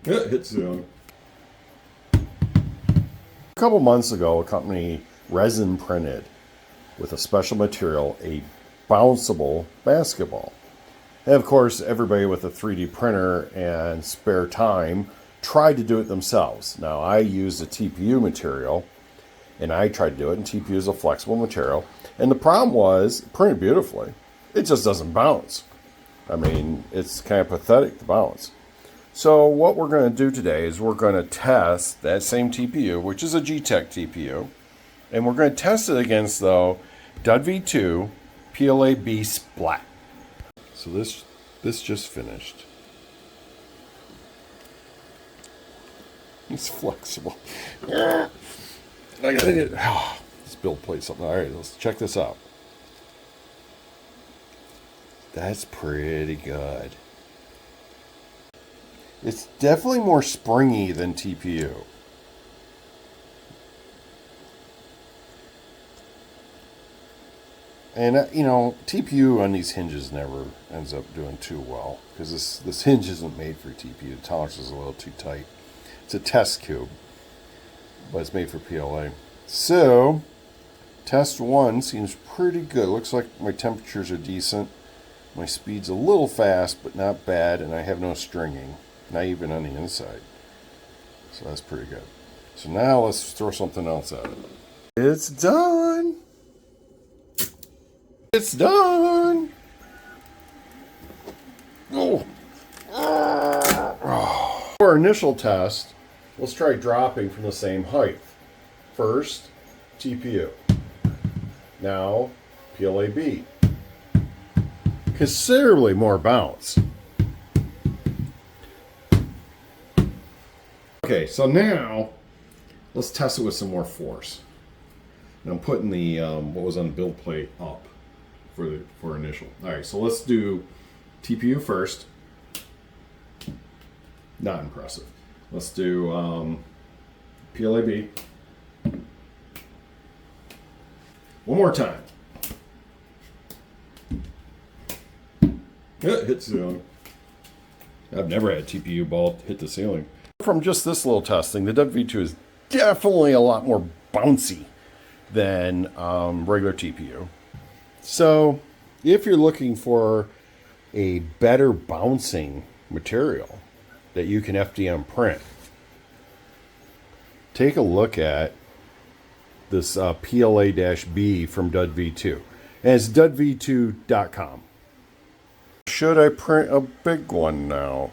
Hit soon. A couple months ago, a company resin printed with a special material a bounceable basketball. And of course, everybody with a 3D printer and spare time tried to do it themselves. Now, I used a TPU material, and I tried to do it, and TPU is a flexible material. And the problem was, it printed beautifully. It just doesn't bounce. I mean, it's kind of pathetic to bounce. So what we're going to do today is we're going to test that same TPU, which is a G-Tech TPU, and we're going to test it against, though, DUDV2 PLA B Splat. So this just finished. It's flexible. I gotta get this build plate something. All right, let's check this out. That's pretty good. It's definitely more springy than TPU. And, you know, TPU on these hinges never ends up doing too well because this hinge isn't made for TPU. The tolerance is a little too tight. It's a test cube, but it's made for PLA. So, test one seems pretty good. Looks like my temperatures are decent. My speed's a little fast, but not bad, and I have no stringing, not even on the inside. So that's pretty good. So now let's throw something else at it. It's done. It's done. Oh. For our initial test, let's try dropping from the same height. First, TPU. Now, PLA B. Considerably more bounce. Okay, so now let's test it with some more force. And I'm putting the what was on the build plate up for initial. All right, so let's do TPU first. Not impressive. Let's do PLA B. One more time. Hit ceiling. I've never had TPU ball hit the ceiling. From just this little testing, the DUDV2 is definitely a lot more bouncy than regular TPU. So if you're looking for a better bouncing material that you can FDM print, take a look at this PLA-B from DUDV2. And it's DUDV2.com. Should I print a big one now?